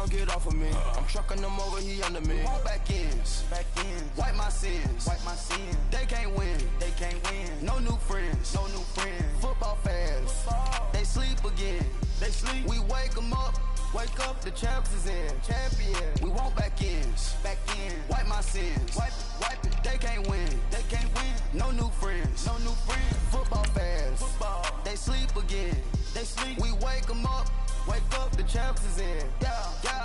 down, get off of me. I'm trucking them over, he under me. Want back ends, wipe my sins, They can't win, No new friends, Football fans, they sleep again. We wake them up. Wake up, the champs is in. Champion. We want back ends. Wipe my sins. Wipe it. They can't win. No new friends. Football fans. They sleep again. We wake them up. Wake up, the champs is in. Yeah.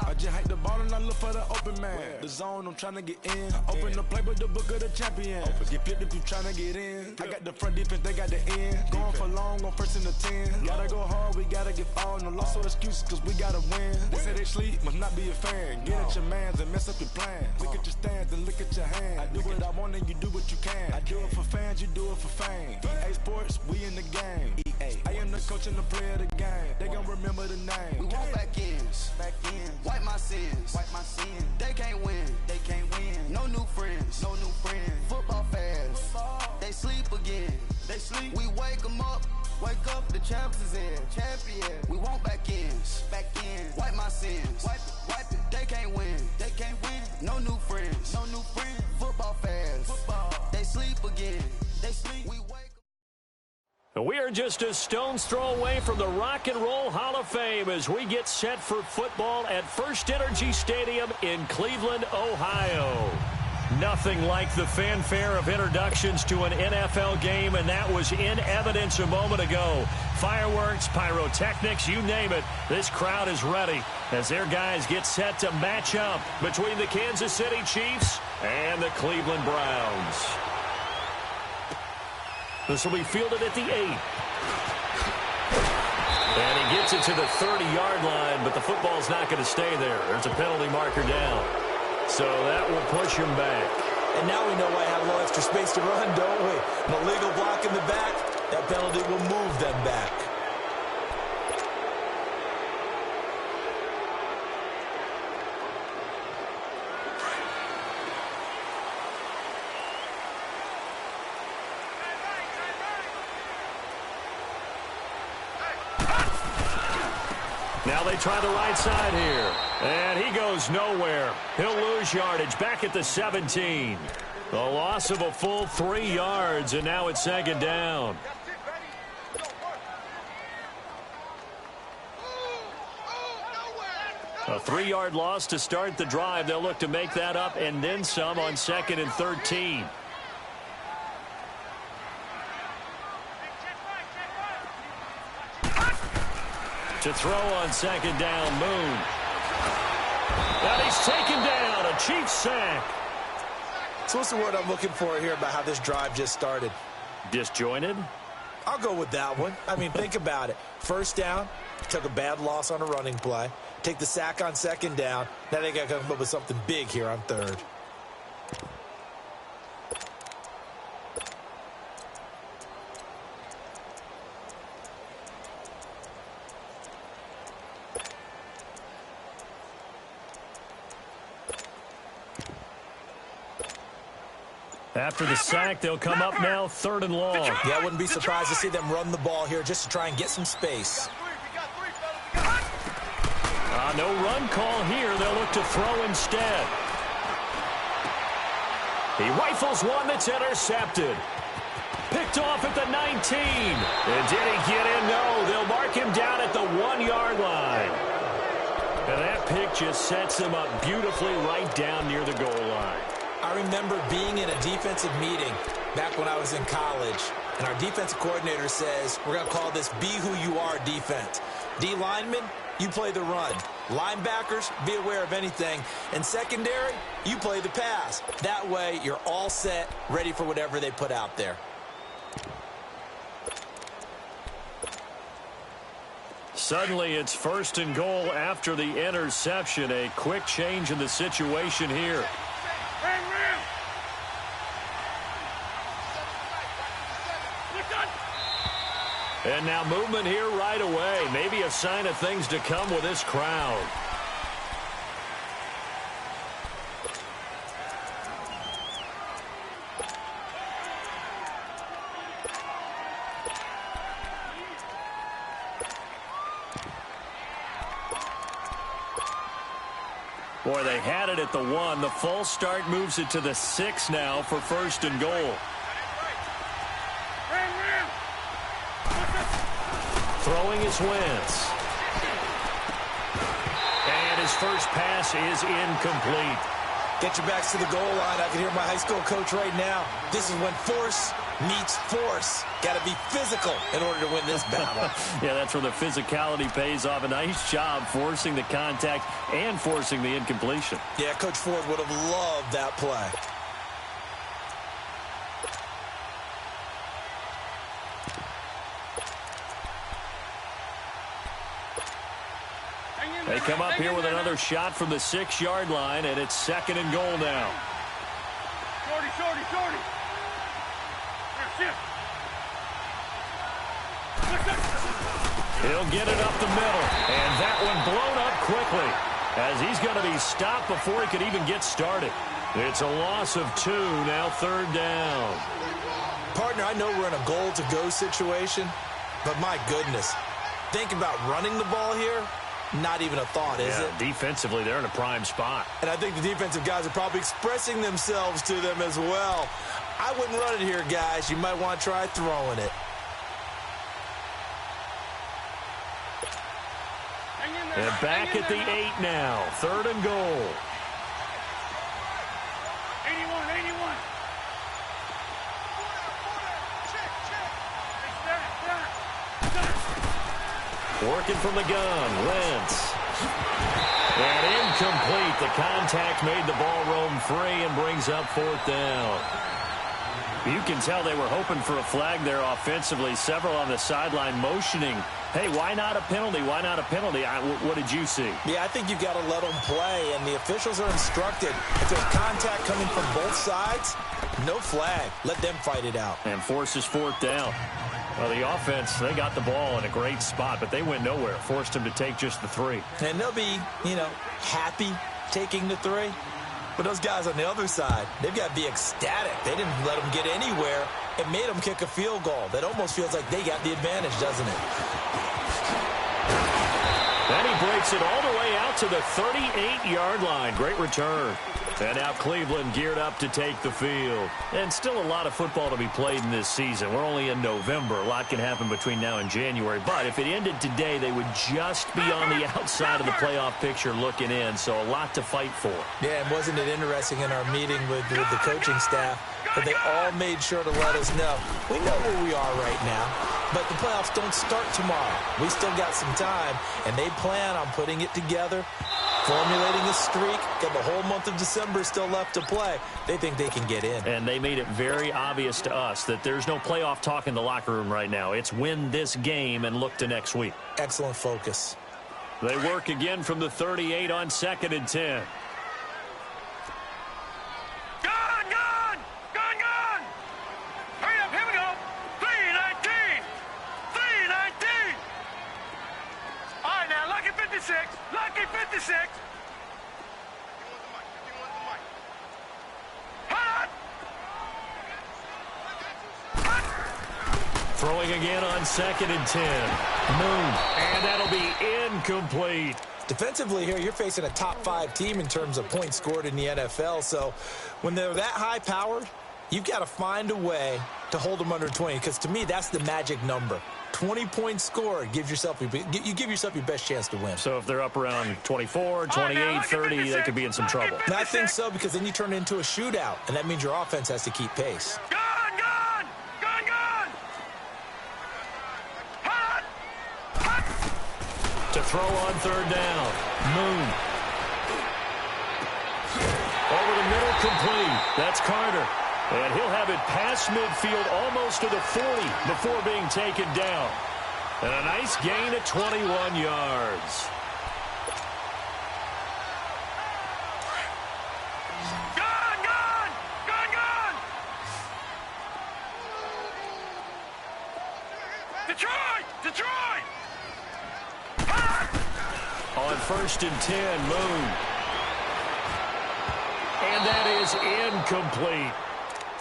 I just hike the ball and I look for the open man. The zone, I'm trying to get in. Open the playbook, the book of the champion. Get flipped if you trying to get in. I got the front defense, they got the end. Going for long, on first and the 10. Gotta go hard, we gotta get all. No loss or excuses, cause we gotta win. They say they sleep, must not be a fan. Get at your mans and mess up your plans. Look at your stands and look at your hands. I do what I want and you do what you can. I do it for fans, you do it for fame. EA Sports, we in the game. I am the coach and the player of the game. They gon' remember the name. We want back ends. Wipe my sins. They can't win. No new friends. Football fans. They sleep again. We wake them up. Wake up, the champs is in. Champion. We want back ends. Wipe my sins. Wipe it. They can't win. No new friends. Football fans. They sleep again. We wake. We are just a stone's throw away from the Rock and Roll Hall of Fame as we get set for football at First Energy Stadium in Cleveland, Ohio. Nothing like the fanfare of introductions to an NFL game, and that was in evidence a moment ago. Fireworks, pyrotechnics, you name it. This crowd is ready as their guys get set to match up between the Kansas City Chiefs and the Cleveland Browns. This will be fielded at the 8. And he gets it to the 30-yard line, but the football's not going to stay there. There's a penalty marker down. So that will push him back. And now we know why I have a little extra space to run, don't we? An illegal block in the back. That penalty will move them back. Now they try the right side here. And he goes nowhere. He'll lose yardage back at the 17. The loss of a full 3 yards, and now it's second down. A 3-yard loss to start the drive. They'll look to make that up and then some on 2nd and 13. To throw on 2nd down, Moon. And he's taken down, a Chiefs sack. So what's the word I'm looking for here about how this drive just started? Disjointed? I'll go with that one. I mean, think about it. First down, took a bad loss on a running play. Take the sack on 2nd down. Now they got to come up with something big here on 3rd. After the sack, they'll come up now 3rd and long. Yeah, I wouldn't be surprised to see them run the ball here just to try and get some space. No run call here. They'll look to throw instead. He rifles one that's intercepted. Picked off at the 19. And did he get in? No. They'll mark him down at the 1-yard line. And that pick just sets him up beautifully right down near the goal line. I remember being in a defensive meeting back when I was in college, and our defensive coordinator says, we're going to call this Be Who You Are defense. D linemen, you play the run. Linebackers, be aware of anything. And secondary, you play the pass. That way, you're all set, ready for whatever they put out there. Suddenly, it's 1st and goal after the interception. A quick change in the situation here. And now movement here right away. Maybe a sign of things to come with this crowd. Boy, they had it at the 1. The false start moves it to the 6 now for 1st and goal. Throwing is Wentz. And his first pass is incomplete. Get your backs to the goal line. I can hear my high school coach right now. This is when force meets force. Got to be physical in order to win this battle. Yeah, that's where the physicality pays off. A nice job forcing the contact and forcing the incompletion. Yeah, Coach Ford would have loved that play. They come up here with another shot from the 6-yard line, and it's 2nd and goal now. Shorty. He'll get it up the middle, and that one blown up quickly as he's going to be stopped before he could even get started. It's a loss of 2, now 3rd down. Partner, I know we're in a goal-to-go situation, but my goodness, think about running the ball here. Not even a thought, is it? Defensively, they're in a prime spot. And I think the defensive guys are probably expressing themselves to them as well. I wouldn't run it here, guys. You might want to try throwing it. And back at the 8 now. 3rd and goal. 81. Working from the gun, Wentz. And incomplete. The contact made the ball roam free and brings up 4th down. You can tell they were hoping for a flag there offensively. Several on the sideline motioning. Hey, why not a penalty? Why not a penalty? What did you see? Yeah, I think you've got to let them play, and the officials are instructed. If there's contact coming from both sides, no flag. Let them fight it out. And forces 4th down. Well, the offense, they got the ball in a great spot, but they went nowhere. Forced them to take just the 3. And they'll be, happy taking the 3. But those guys on the other side, they've got to be ecstatic. They didn't let them get anywhere. It made them kick a field goal. That almost feels like they got the advantage, doesn't it? Then he breaks it all the way out to the 38-yard line. Great return. And now Cleveland geared up to take the field. And still a lot of football to be played in this season. We're only in November. A lot can happen between now and January. But if it ended today, they would just be on the outside of the playoff picture looking in. So a lot to fight for. Yeah, and wasn't it interesting in our meeting with the coaching staff that they all made sure to let us know. We know where we are right now, but the playoffs don't start tomorrow. We still got some time, and they plan on putting it together, formulating a streak, got the whole month of December still left to play. They think they can get in. And they made it very obvious to us that there's no playoff talk in the locker room right now. It's win this game and look to next week. Excellent focus. They work again from the 38 on 2nd and 10. Hurry up, here we go. 319. 319. All right, now, lucky 56. Lucky 56. Throwing again on 2nd and 10. Moon. And that'll be incomplete. Defensively here, you're facing a top 5 team in terms of points scored in the NFL. So when they're that high-powered, you've got to find a way to hold them under 20, because to me, that's the magic number. 20 points scored gives yourself you give yourself your best chance to win. So if they're up around 24, 28, 30, they could be in some trouble. And I think so, because then you turn it into a shootout, and that means your offense has to keep pace. Gone! To throw on 3rd down. Moon. Over the middle, complete. That's Carter. And he'll have it past midfield almost to the 40 before being taken down. And a nice gain at 21 yards. Gone! Detroit! On 1st and 10, Moon. And that is incomplete.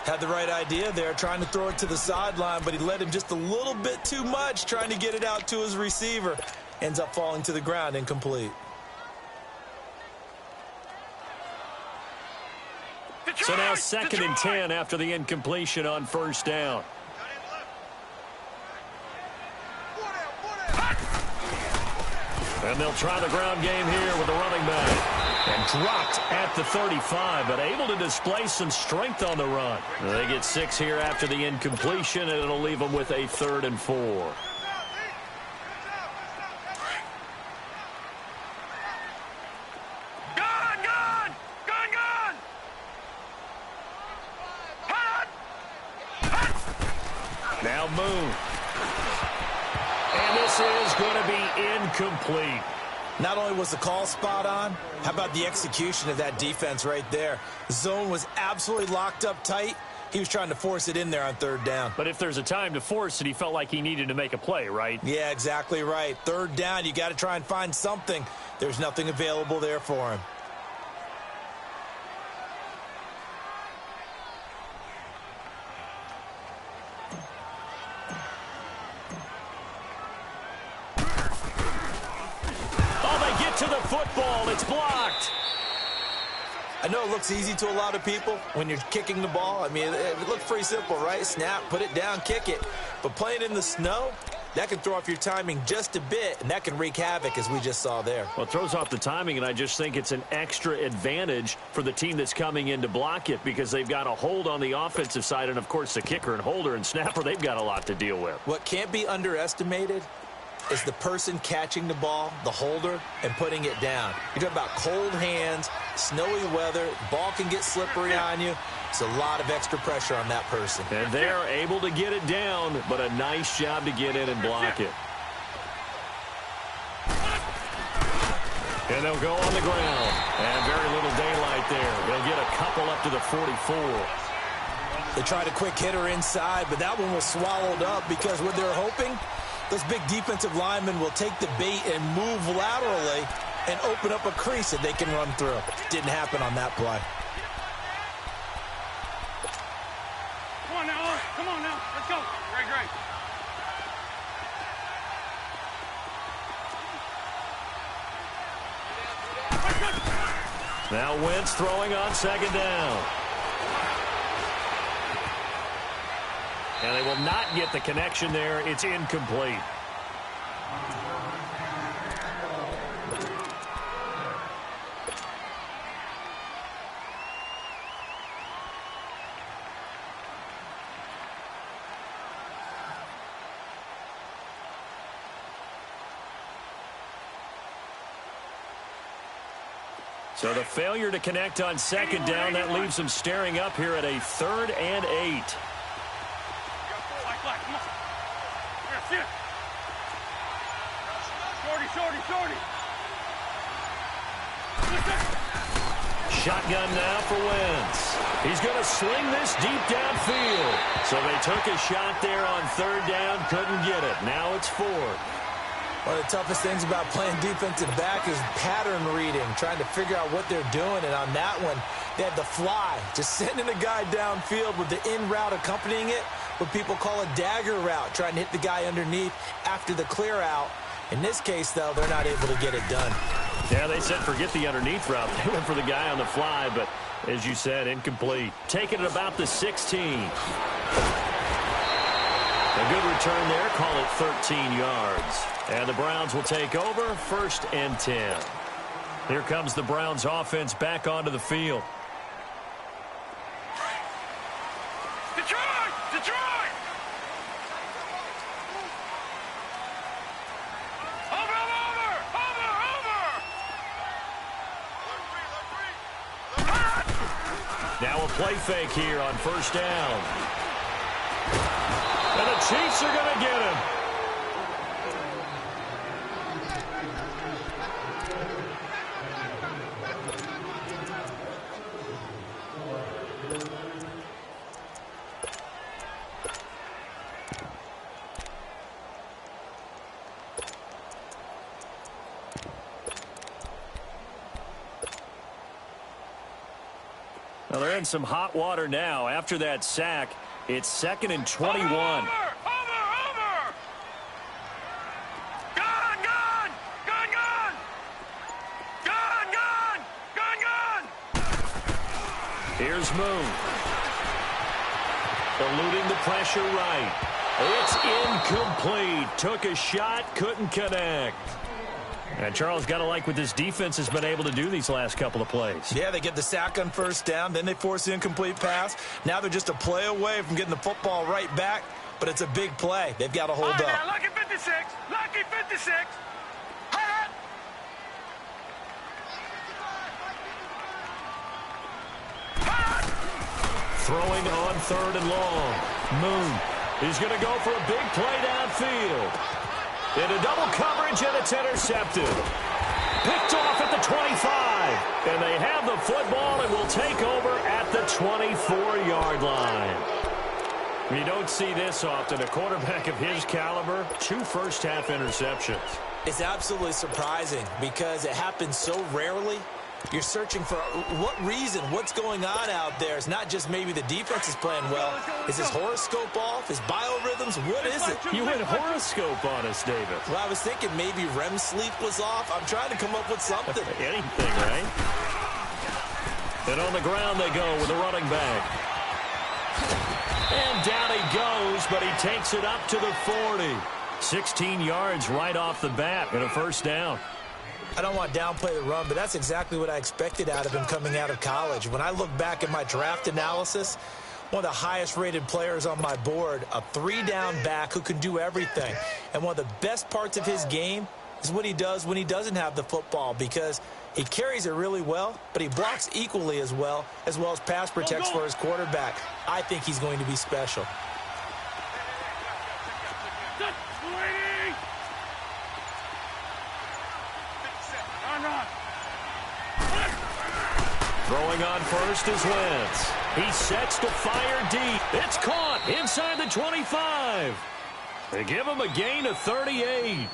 Had the right idea there, trying to throw it to the sideline, but he led him just a little bit too much, trying to get it out to his receiver. Ends up falling to the ground, incomplete. So now 2nd and 10 after the incompletion on 1st down. And they'll try the ground game here with the running back. And dropped at the 35, but able to display some strength on the run. They get 6 here after the incompletion, and it'll leave them with a 3rd and 4. Now Moon. And this is going to be incomplete. Not only was the call spot on, how about the execution of that defense right there? The zone was absolutely locked up tight. He was trying to force it in there on 3rd down. But if there's a time to force it, he felt like he needed to make a play, right? Yeah, exactly right. 3rd down, you got to try and find something. There's nothing available there for him. To the football, it's blocked. I know it looks easy to a lot of people when you're kicking the ball. I mean, it looks pretty simple, right? Snap, put it down, kick it. But playing in the snow, that can throw off your timing just a bit, and that can wreak havoc, as we just saw there. Well, it throws off the timing, and I just think it's an extra advantage for the team that's coming in to block it because they've got a hold on the offensive side, and, of course, the kicker and holder and snapper, they've got a lot to deal with. What can't be underestimated is the person catching the ball, the holder, and putting it down. You're talking about cold hands, snowy weather, ball can get slippery on you. It's a lot of extra pressure on that person. And they're able to get it down, but a nice job to get in and block it. And they'll go on the ground. And very little daylight there. They'll get a couple up to the 44. They tried a quick hitter inside, but that one was swallowed up because what they're hoping, those big defensive linemen will take the bait and move laterally and open up a crease that they can run through. Didn't happen on that play. Come on now, come on now, let's go. Great. Now Wentz throwing on 2nd down. And they will not get the connection there. It's incomplete. So the failure to connect on 2nd down, that leaves them staring up here at a 3rd and 8. Shorty. Shotgun now for Wentz. He's going to sling this deep downfield. So they took a shot there on 3rd down, couldn't get it. Now it's 4th. One of the toughest things about playing defensive back is pattern reading, trying to figure out what they're doing. And on that one, they had the fly, just sending a guy downfield with the in route accompanying it, what people call a dagger route, trying to hit the guy underneath after the clear out. In this case, though, they're not able to get it done. Yeah, they said forget the underneath route. They went for the guy on the fly, but as you said, incomplete. Taking it about the 16. A good return there. Call it 13 yards. And the Browns will take over 1st and 10. Here comes the Browns offense back onto the field. Detroit! Now a play fake here on 1st down. And the Chiefs are going to get him. Well, they're in some hot water now. After that sack, it's 2nd and 21. Over! Gun! Here's Moon. Eluding the pressure right. It's incomplete. Took a shot, couldn't connect. And Charles, got to like what this defense has been able to do these last couple of plays. Yeah, they get the sack on first down, then they force the incomplete pass. Now they're just a play away from getting the football right back, but it's a big play. They've got to hold up. Now, lucky 56. Lucky 56. Hot. Throwing on 3rd and long. Moon. He's going to go for a big play downfield. Into double coverage, and it's intercepted. Picked off at the 25. And they have the football and will take over at the 24-yard line. You don't see this often. A quarterback of his caliber, 2 first-half interceptions. It's absolutely surprising because it happens so rarely. You're searching for what reason, what's going on out there. It's not just maybe the defense is playing well. Is his horoscope off? His biorhythms? What is it? You went horoscope on us, David. Well, I was thinking maybe REM sleep was off. I'm trying to come up with something. Anything, right? And on the ground they go with a running back. And down he goes, but he takes it up to the 40. 16 yards right off the bat and a first down. I don't want to downplay the run, but that's exactly what I expected out of him coming out of college. When I look back at my draft analysis, one of the highest-rated players on my board, a 3-down back who can do everything. And one of the best parts of his game is what he does when he doesn't have the football, because he carries it really well, but he blocks equally as well as pass protects for his quarterback. I think he's going to be special. Throwing on first is Wentz. He sets to fire deep. It's caught inside the 25. They give him a gain of 38.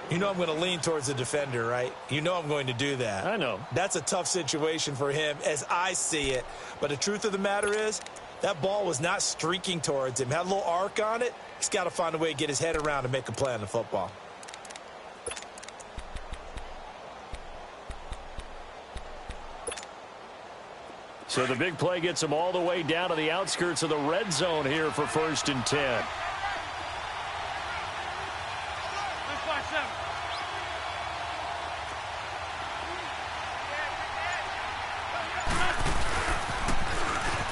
You know I'm going to lean towards the defender, right? You know I'm going to do that. I know. That's a tough situation for him as I see it. But the truth of the matter is, that ball was not streaking towards him. Had a little arc on it. He's got to find a way to get his head around and make a play on the football. So the big play gets him all the way down to the outskirts of the red zone here for 1st and 10.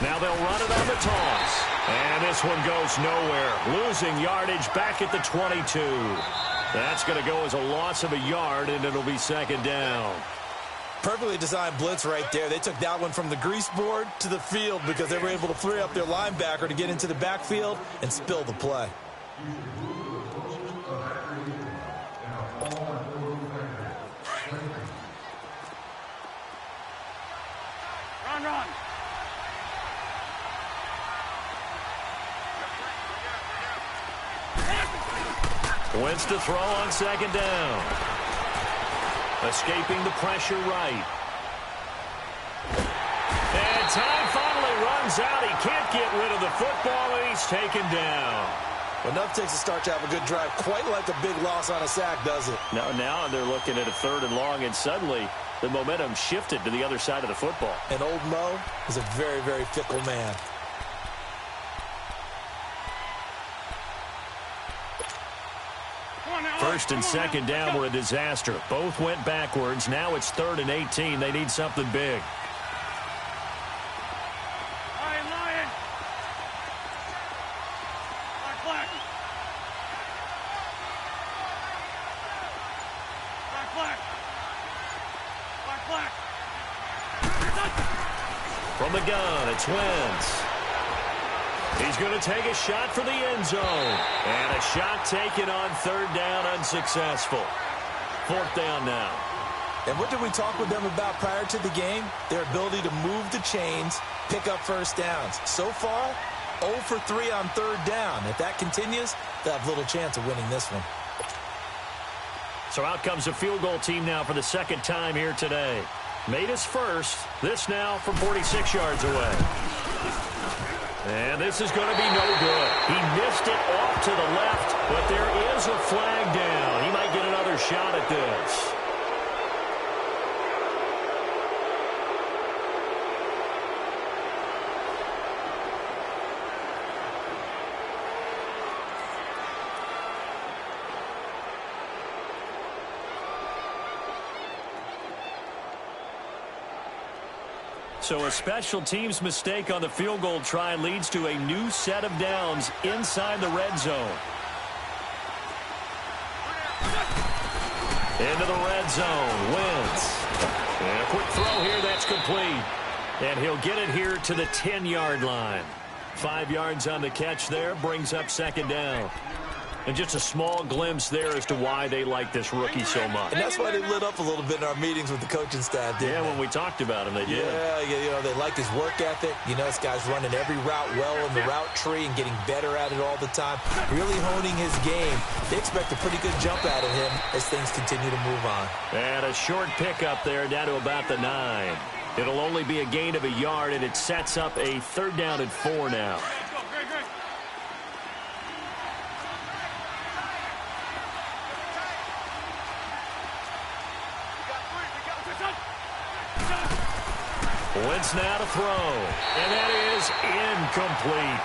Now they'll run it on the toss. And this one goes nowhere. Losing yardage back at the 22. That's going to go as a loss of a yard, and it'll be 2nd down. Perfectly designed blitz right there. They took that one from the grease board to the field because they were able to free up their linebacker to get into the backfield and spill the play. Run. Wentz to throw on 2nd down. Escaping the pressure right. And time finally runs out. He can't get rid of the football, and he's taken down. Well, enough takes a start to have a good drive. Quite like a big loss on a sack, does it? Now they're looking at a 3rd and long, and suddenly the momentum shifted to the other side of the football. And old Mo is a very, very fickle man. First and 2nd down were a disaster. Both went backwards. Now it's 3rd and 18. They need something big. Lion. Black. From the gun, it's Wentz. He's going to take a shot for the end zone. And a shot taken on 3rd down, unsuccessful. 4th down now. And what did we talk with them about prior to the game? Their ability to move the chains, pick up first downs. So far, 0 for 3 on 3rd down. If that continues, they'll have little chance of winning this one. So out comes a field goal team now for the 2nd time here today. Made his first. This now from 46 yards away. And this is going to be no good. He missed it off to the left, but there is a flag down. He might get another shot at this. So a special teams mistake on the field goal try leads to a new set of downs inside the red zone. Into the red zone. Wentz. And a quick throw here. That's complete. And he'll get it here to the 10-yard line. 5 yards on the catch there. Brings up second down. And just a small glimpse there as to why they like this rookie so much. And that's why they lit up a little bit in our meetings with the coaching staff, didn't they? When we talked about him, they did. Yeah, they like his work ethic. This guy's running every route well in the route tree and getting better at it all the time, really honing his game. They expect a pretty good jump out of him as things continue to move on. And a short pickup there down to about the 9. It'll only be a gain of a yard, and it sets up a 3rd down and 4 now. Wentz now to throw, and that is incomplete.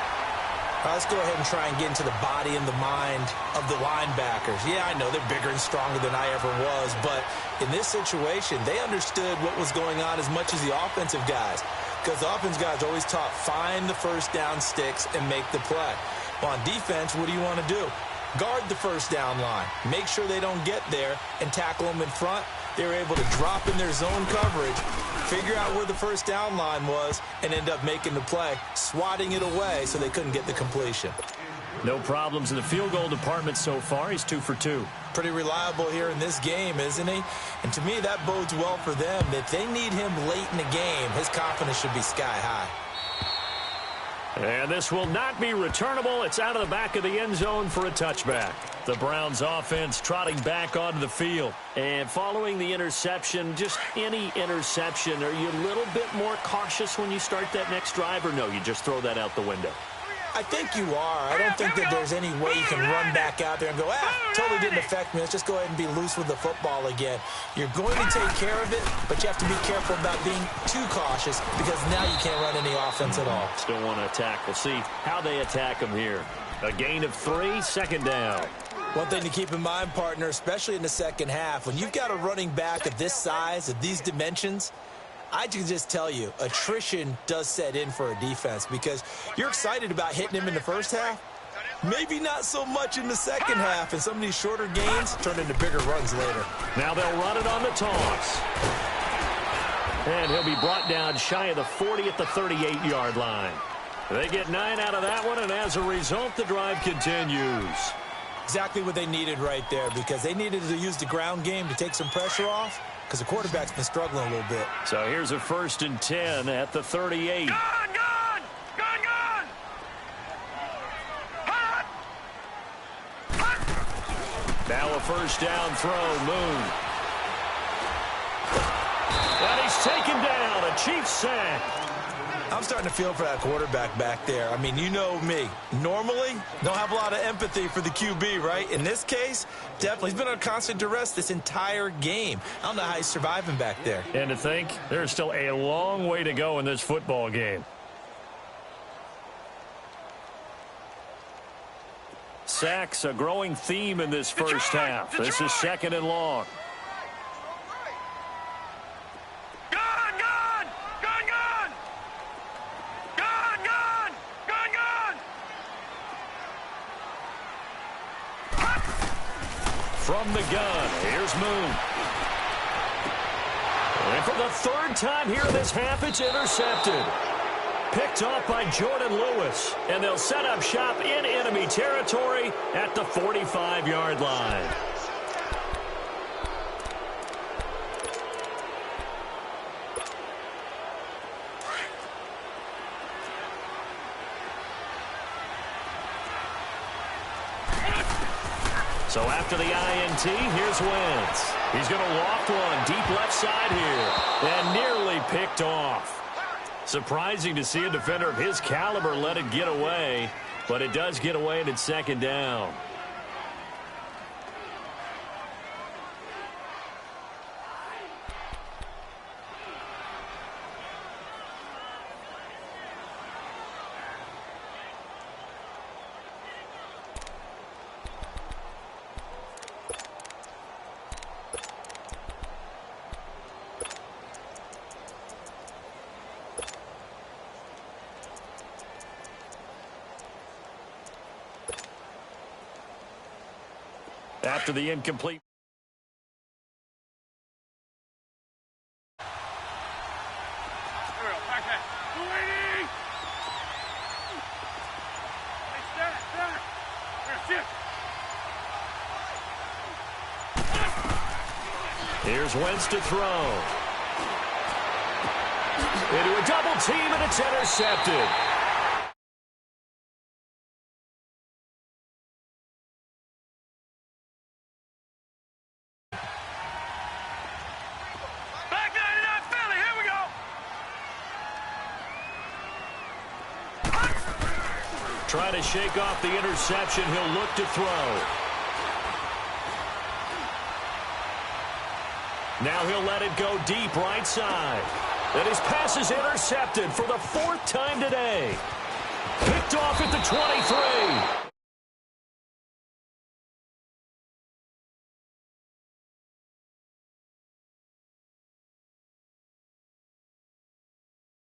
Let's go ahead and try and get into the body and the mind of the linebackers. Yeah, I know they're bigger and stronger than I ever was, but in this situation, they understood what was going on as much as the offensive guys, because the offensive guys are always taught, find the first down sticks and make the play. Well, on defense, what do you want to do? Guard the first down line. Make sure they don't get there and tackle them in front. They were able to drop in their zone coverage, figure out where the first down line was, and end up making the play, swatting it away so they couldn't get the completion. No problems in the field goal department so far. He's 2 for 2. Pretty reliable here in this game, isn't he? And to me, that bodes well for them. If they need him late in the game, his confidence should be sky high. And this will not be returnable. It's out of the back of the end zone for a touchback. The Browns offense trotting back onto the field. And following the interception, just any interception, are you a little bit more cautious when you start that next drive, or no, you just throw that out the window? I think you are. I don't think that there's any way you can run back out there and go, totally didn't affect me. Let's just go ahead and be loose with the football again. You're going to take care of it, but you have to be careful about being too cautious, because now you can't run any offense at all. Still want to attack. We'll see how they attack them here. A gain of 3, second down. One thing to keep in mind, partner, especially in the second half, when you've got a running back of this size, of these dimensions, I can just tell you, attrition does set in for a defense, because you're excited about hitting him in the first half. Maybe not so much in the second half, and some of these shorter gains turn into bigger runs later. Now they'll run it on the toss. And he'll be brought down shy of the 40 at the 38-yard line. They get 9 out of that one, and as a result, the drive continues. Exactly what they needed right there, because they needed to use the ground game to take some pressure off, because the quarterback's been struggling a little bit. So here's a 1st and 10 at the 38. Gone! Hot! Now a first down throw, Moon. And he's taken down, a Chiefs sack. I'm starting to feel for that quarterback back there. I mean, you know me. Normally, don't have a lot of empathy for the QB, right? In this case, definitely. He's been on constant duress this entire game. I don't know how he's surviving back there. And to think, there's still a long way to go in this football game. Sacks, a growing theme in this first half. This is 2nd and long. From the gun, here's Moon. And for the 3rd time here in this half, it's intercepted. Picked off by Jordan Lewis. And they'll set up shop in enemy territory at the 45-yard line. So after the INT, here's Wentz. He's going to loft one deep left side here. And nearly picked off. Surprising to see a defender of his caliber let it get away. But it does get away, and it's 2nd down. After the incomplete. Here's Wentz to throw. Into a double team, and it's intercepted. Back 99 Philly, here we go. Trying to shake off the interception. He'll look to throw. Now he'll let it go deep right side. And his pass is intercepted for the 4th time today. Picked off at the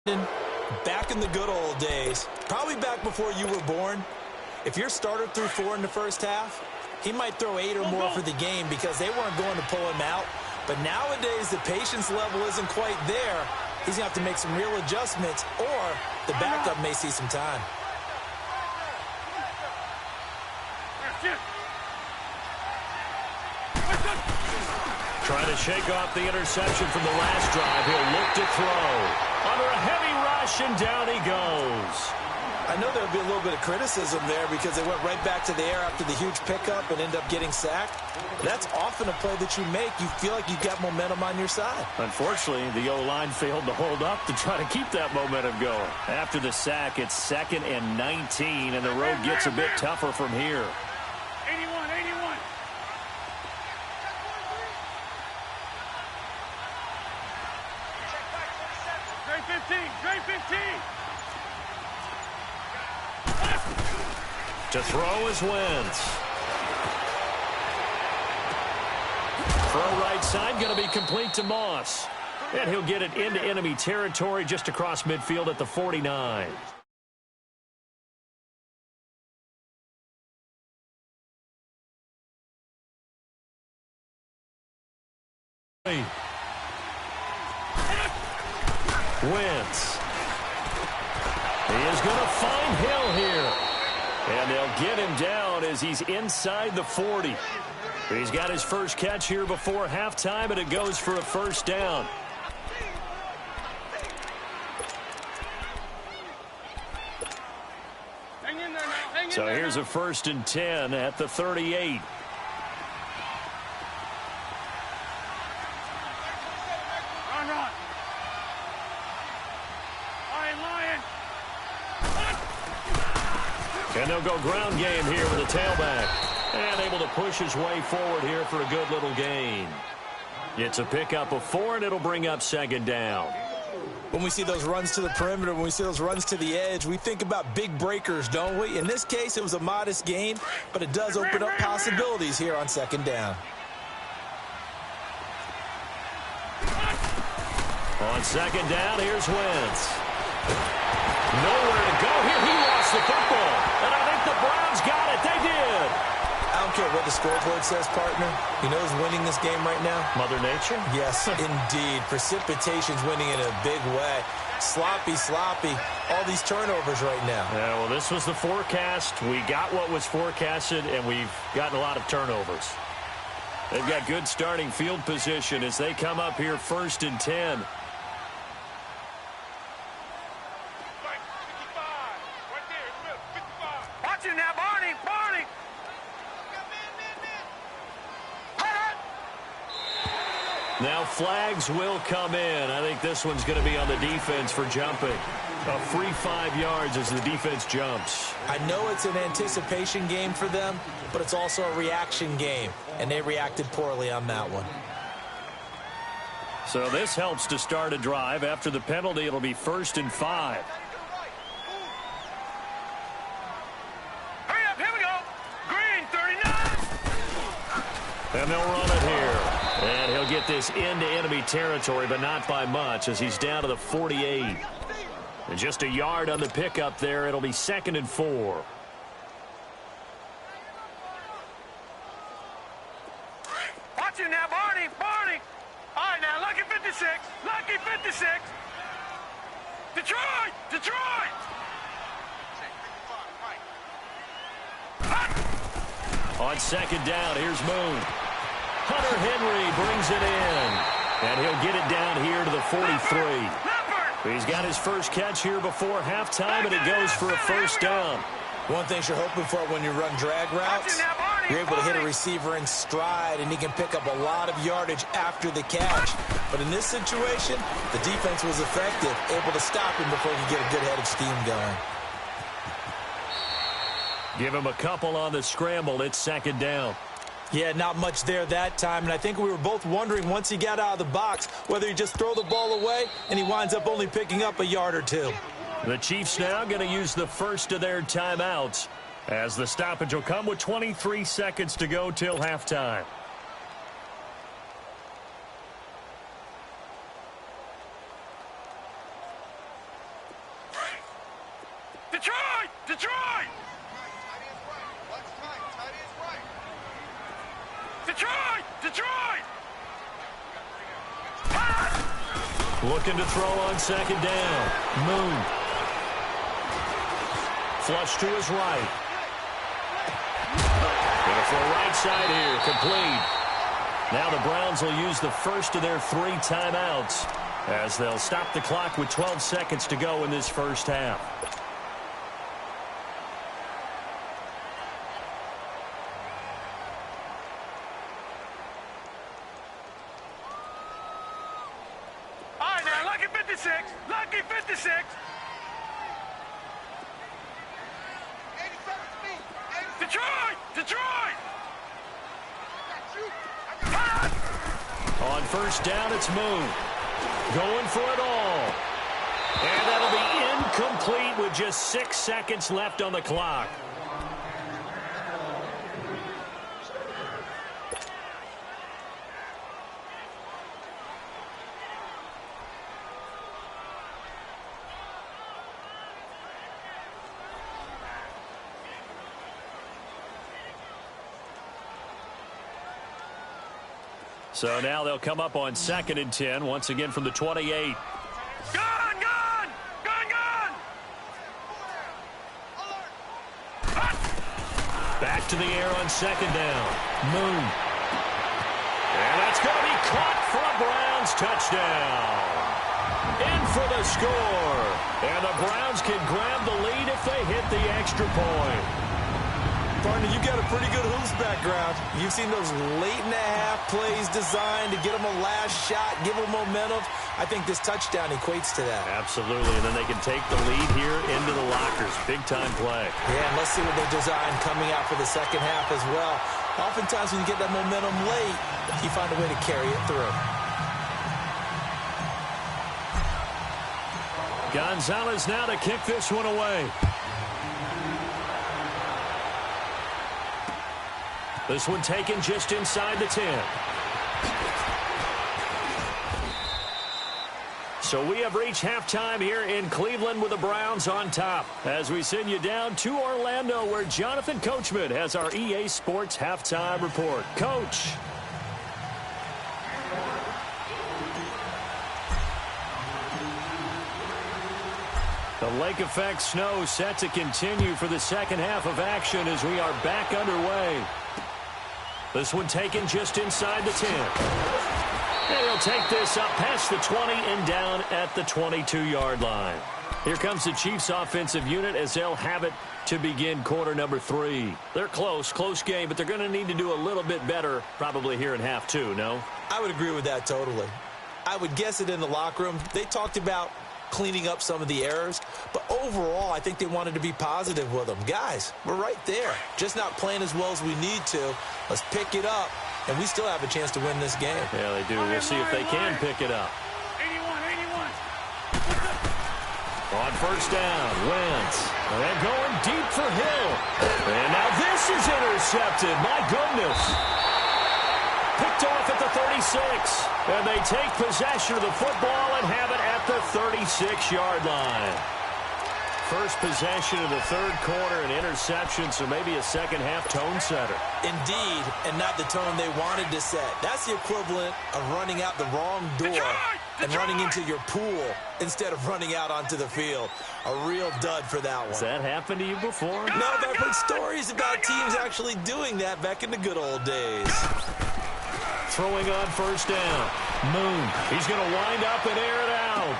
23. Back in the good old days, probably back before you were born, if your starter threw 4 in the first half, he might throw 8 or more for the game because they weren't going to pull him out. But nowadays, the patience level isn't quite there. He's going to have to make some real adjustments, or the backup may see some time. Trying to shake off the interception from the last drive. He'll look to throw. Under a heavy rush, and down he goes. I know there'll be a little bit of criticism there because they went right back to the air after the huge pickup and end up getting sacked. That's often a play that you make. You feel like you've got momentum on your side. Unfortunately, the O-line failed to hold up to try to keep that momentum going. After the sack, it's 2nd and 19, and the road gets a bit tougher from here. 81, 81. Straight 15, straight 15. To throw is Wentz. Throw right side, going to be complete to Moss. And he'll get it into enemy territory just across midfield at the 49. Wentz. He is going to find Hill here. And they'll get him down as he's inside the 40. He's got his first catch here before halftime, and it goes for a first down. Hang in there now. Hang in So there here's now. a 1st and 10 at the 38. Run, run. Lion. And they'll go ground game here with the tailback. And able to push his way forward here for a good little gain. It's a pickup of 4, and it'll bring up 2nd down. When we see those runs to the perimeter, when we see those runs to the edge, we think about big breakers, don't we? In this case, it was a modest gain, but it does open up possibilities here on 2nd down. On 2nd down, here's Wentz. Nowhere to go here. He lost the football. And I think the Browns got it. They did. I don't care what the scoreboard says, partner. You know who's winning this game right now? Mother Nature? Yes, indeed. Precipitation's winning in a big way. Sloppy, sloppy. All these turnovers right now. Yeah, well, this was the forecast. We got what was forecasted, and we've gotten a lot of turnovers. They've got good starting field position as they come up here 1st and 10. Watch it now, Barney. Barney. Now flags will come in. I think this one's going to be on the defense for jumping. A free 5 yards as the defense jumps. I know it's an anticipation game for them, but it's also a reaction game, and they reacted poorly on that one. So this helps to start a drive. After the penalty, it'll be 1st and 5. Hurry up, here we go. Green, 39. And they'll run it here. And he'll get this into enemy territory, but not by much as he's down to the 48. And just a yard on the pickup there. It'll be 2nd and 4. 56. Detroit! Detroit! On second down, here's Moon. Hunter Henry brings it in. And he'll get it down here to the 43. He's got his first catch here before halftime, and it goes for a first down. One thing you're hoping for when you run drag routes, you're able to hit a receiver in stride, and he can pick up a lot of yardage after the catch. But in this situation, the defense was effective, able to stop him before he could get a good head of steam going. Give him a couple on the scramble. It's second down. Yeah, not much there that time, and I think we were both wondering once he got out of the box whether he just throw the ball away, and he winds up only picking up a yard or two. The Chiefs now going to use the first of their timeouts as the stoppage will come with 23 seconds to go till halftime. Detroit! Detroit! Detroit! Detroit! Looking to throw on second down. Moon. Flush to his right. And for right side here, complete. Now the Browns will use the first of their 3 timeouts as they'll stop the clock with 12 seconds to go in this first half. Lucky 56. Detroit! Detroit! On first down, it's Moon. Going for it all. And that'll be incomplete with just 6 seconds left on the clock. So now they'll come up on 2nd and 10, once again from the 28. Gun! Gun! Gun! Gun! Back to the air on second down. Moon. And that's going to be caught for a Browns touchdown. In for the score. And the Browns can grab the lead if they hit the extra point. Partner, you got a pretty good hoops background. You've seen those late-in-the-half plays designed to get them a last shot, give them momentum. I think this touchdown equates to that. Absolutely, and then they can take the lead here into the lockers. Big-time play. Yeah, and let's see what they designed coming out for the second half as well. Oftentimes when you get that momentum late, you find a way to carry it through. Gonzalez now to kick this one away. This one taken just inside the 10. So we have reached halftime here in Cleveland with the Browns on top as we send you down to Orlando where Jonathan Coachman has our EA Sports halftime report. Coach. The lake effect snow set to continue for the second half of action as we are back underway. This one taken just inside the 10. And he'll take this up past the 20 and down at the 22-yard line. Here comes the Chiefs offensive unit as they'll have it to begin quarter number 3. They're close game, but they're going to need to do a little bit better probably here in half 2, no? I would agree with that totally. I would guess it in the locker room. They talked about cleaning up some of the errors, but overall I think they wanted to be positive with them. Guys, we're right there, just not playing as well as we need to. Let's pick it up, and we still have a chance to win this game. Yeah, they do. We'll see if they can pick it up. 81. On first down, Wentz. And going deep for Hill. And now this is intercepted. My goodness. Picked off at the 36. And they take possession of the football and have it at the 36-yard line. First possession of the third quarter, an interception, so maybe a second-half tone setter. Indeed, and not the tone they wanted to set. That's the equivalent of running out the wrong door and running into your pool instead of running out onto the field. A real dud for that one. Has that happened to you before? No, but I've heard stories about teams actually doing that back in the good old days. Throwing on first down. Moon, he's going to wind up and air it out.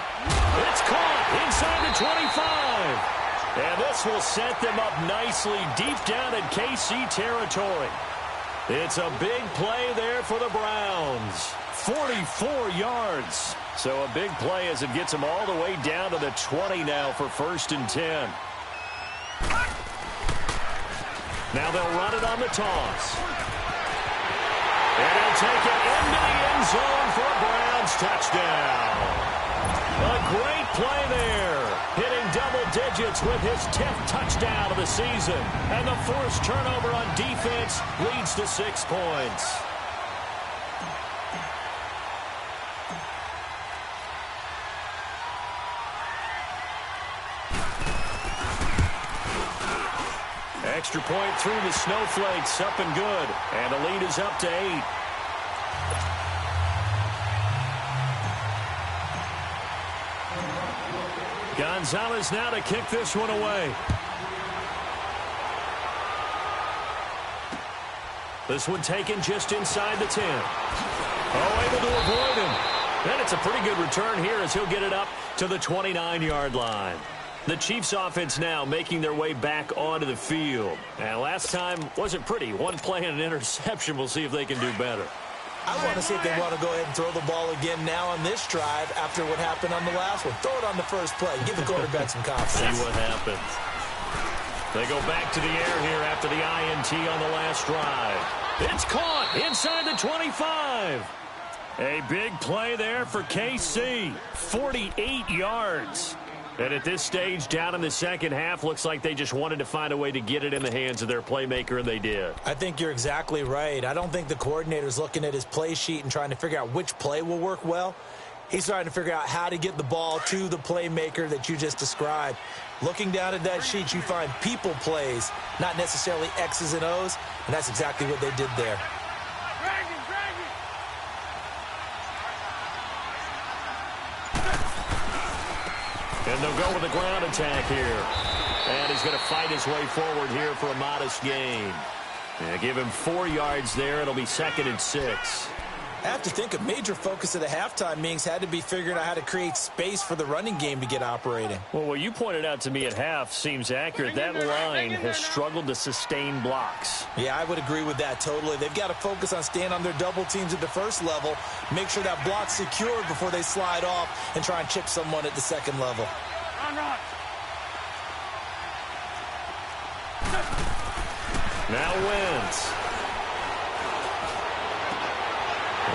It's caught inside the 25. And this will set them up nicely deep down in KC territory. It's a big play there for the Browns. 44 yards. So a big play as it gets them all the way down to the 20 now for 1st and 10. Now they'll run it on the toss. And he'll take it into the end zone for a Browns touchdown. A great play there. Hitting double digits with his 10th touchdown of the season. And the forced turnover on defense leads to 6 points. Extra point through the Snowflakes, up and good. And the lead is up to 8. Gonzalez now to kick this one away. This one taken just inside the 10. Oh, able to avoid him. And it's a pretty good return here as he'll get it up to the 29-yard line. The Chiefs offense now making their way back onto the field. And last time wasn't pretty. One play and an interception. We'll see if they can do better. I want to see if they want to go ahead and throw the ball again now on this drive after what happened on the last one. Throw it on the first play. Give the quarterback some confidence. See what happens. They go back to the air here after the INT on the last drive. It's caught inside the 25. A big play there for KC. 48 yards. And at this stage, down in the second half, looks like they just wanted to find a way to get it in the hands of their playmaker, and they did. I think you're exactly right. I don't think the coordinator's looking at his play sheet and trying to figure out which play will work well. He's trying to figure out how to get the ball to the playmaker that you just described. Looking down at that sheet, you find people plays, not necessarily X's and O's, and that's exactly what they did there. And they'll go with a ground attack here. And he's going to fight his way forward here for a modest gain. And give him 4 yards there. It'll be 2nd and 6. I have to think a major focus of the halftime meetings had to be figuring out how to create space for the running game to get operating. Well, what you pointed out to me at half seems accurate. That line has struggled to sustain blocks. Yeah, I would agree with that totally. They've got to focus on staying on their double teams at the first level, make sure that block's secured before they slide off and try and chip someone at the second level. Run. Now Wentz.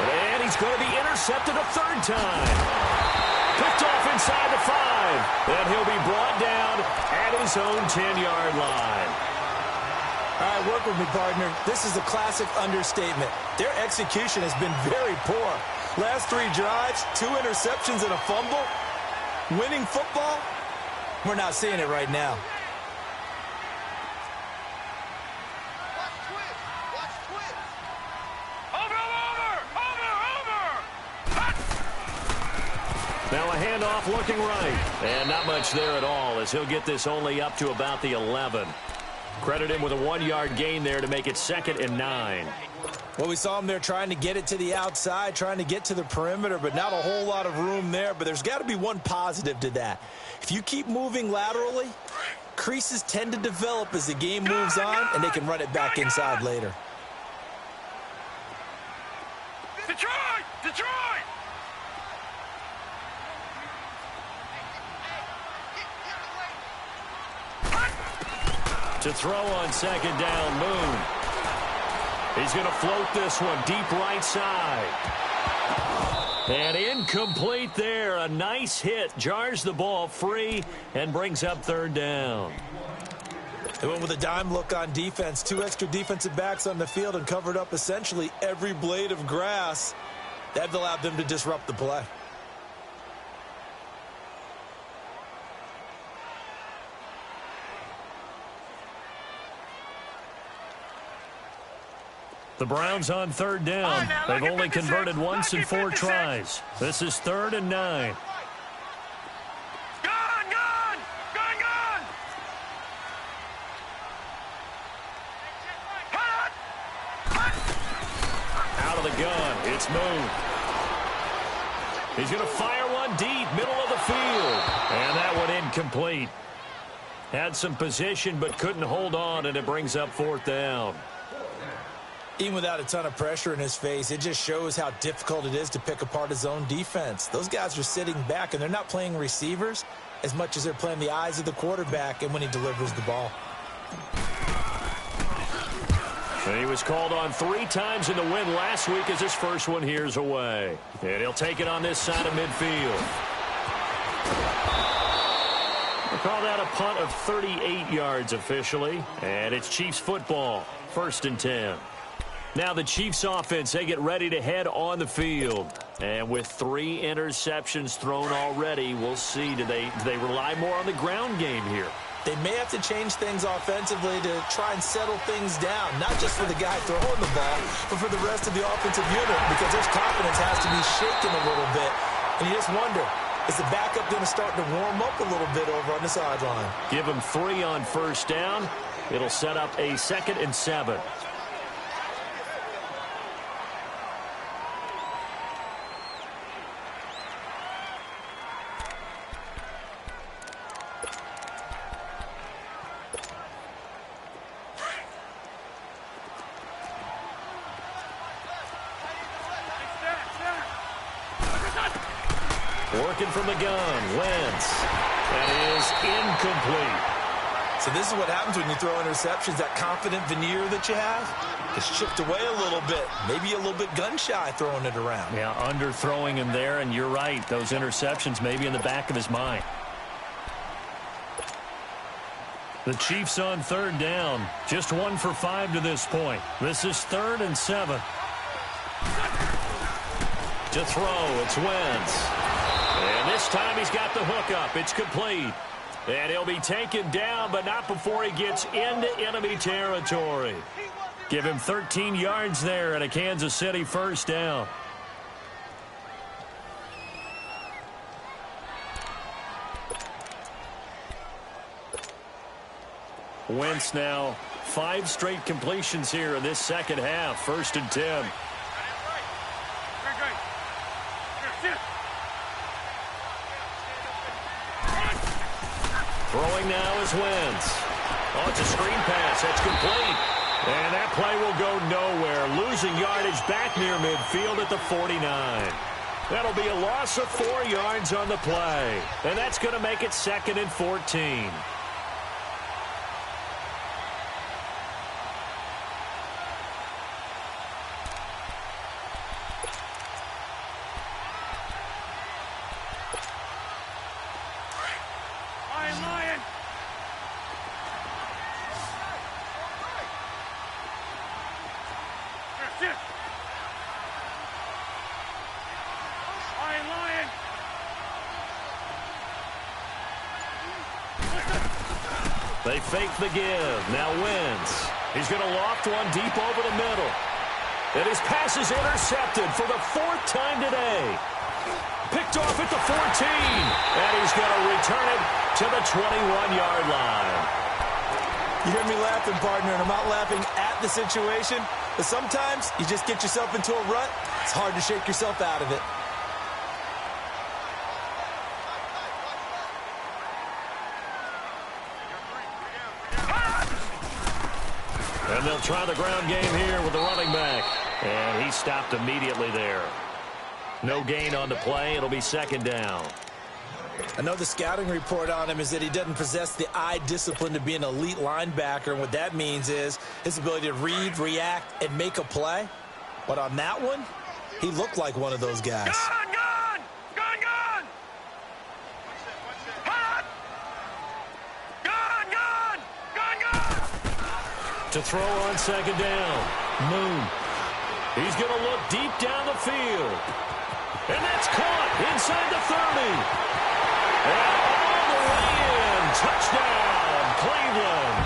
And he's going to be intercepted a 3rd time. Picked off inside the 5. And he'll be brought down at his own 10-yard line. All right, work with me, partner. This is a classic understatement. Their execution has been very poor. Last 3 drives, 2 interceptions and a fumble. Winning football? We're not seeing it right now. Now a handoff looking right. And not much there at all as he'll get this only up to about the 11. Credit him with a 1-yard gain there to make it 2nd and 9. Well, we saw him there trying to get it to the outside, trying to get to the perimeter, but not a whole lot of room there. But there's got to be one positive to that. If you keep moving laterally, creases tend to develop as the game moves on, and they can run it back inside later. Detroit! To throw on 2nd down, Moon. He's going to float this one deep right side. And incomplete there. A nice hit. Jars the ball free and brings up 3rd down. They went with a dime look on defense. 2 extra defensive backs on the field and covered up essentially every blade of grass. That allowed them to disrupt the play. The Browns on third down. They've only converted once in 4 tries. This is 3rd and 9. Out of the gun. It's Moon. He's going to fire one deep, middle of the field. And that one incomplete. Had some position but couldn't hold on, and it brings up 4th down. Even without a ton of pressure in his face, it just shows how difficult it is to pick apart his own defense. Those guys are sitting back, and they're not playing receivers as much as they're playing the eyes of the quarterback and when he delivers the ball. And he was called on 3 times in the win last week as his first one here's away. And he'll take it on this side of midfield. We'll call that a punt of 38 yards officially. And it's Chiefs football, 1st and 10. Now the Chiefs offense, they get ready to head on the field. And with 3 interceptions thrown already, we'll see. Do they rely more on the ground game here? They may have to change things offensively to try and settle things down, not just for the guy throwing the ball, but for the rest of the offensive unit, because their confidence has to be shaken a little bit. And you just wonder, is the backup going to start to warm up a little bit over on the sideline? Give him 3 on 1st down. It'll set up a 2nd and 7. Working from the gun, Wentz. That is incomplete. So this is what happens when you throw interceptions. That confident veneer that you have is chipped away a little bit. Maybe a little bit gun-shy throwing it around. Yeah, underthrowing him there, and you're right. Those interceptions may be in the back of his mind. The Chiefs on 3rd down. Just 1 for 5 to this point. This is 3rd and 7. To throw, it's Wentz. And this time he's got the hook up. It's complete. And he'll be taken down, but not before he gets into enemy territory. Give him 13 yards there and a Kansas City 1st down. Wentz now 5 straight completions here in this second half. 1st and 10. Throwing now is Wentz. Oh, it's a screen pass. That's complete. And that play will go nowhere. Losing yardage back near midfield at the 49. That'll be a loss of 4 yards on the play. And that's going to make it 2nd and 14. They fake the give. Now Wentz. He's going to loft one deep over the middle. And his pass is intercepted for the 4th time today. Picked off at the 14. And he's going to return it to the 21-yard line. You hear me laughing, partner, and I'm not laughing at the situation. But sometimes you just get yourself into a rut. It's hard to shake yourself out of it. And they'll try the ground game here with the running back. And he stopped immediately there. No gain on the play. It'll be 2nd down. I know the scouting report on him is that he doesn't possess the eye discipline to be an elite linebacker. And what that means is his ability to read, react, and make a play. But on that one, he looked like one of those guys. To throw on 2nd down. Moon. He's going to look deep down the field. And that's caught inside the 30. And all the way in. Touchdown, Cleveland.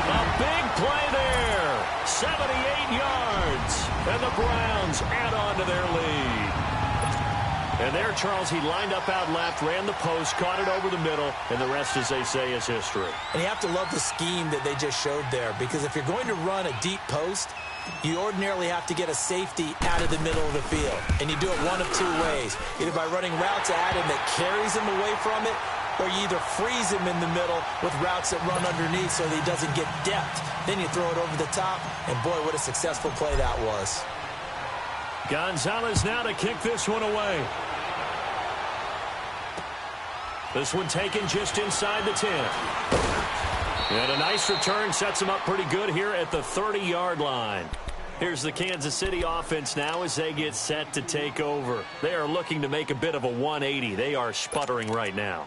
A big play there. 78 yards. And the Browns add on to their lead. And there, Charles, he lined up out left, ran the post, caught it over the middle, and the rest, as they say, is history. And you have to love the scheme that they just showed there, because if you're going to run a deep post, you ordinarily have to get a safety out of the middle of the field. And you do it one of two ways, either by running routes at him that carries him away from it, or you either freeze him in the middle with routes that run underneath so that he doesn't get depth. Then you throw it over the top, and boy, what a successful play that was. Gonzalez now to kick this one away. This one taken just inside the 10. And a nice return sets him up pretty good here at the 30-yard line. Here's the Kansas City offense now as they get set to take over. They are looking to make a bit of a 180. They are sputtering right now.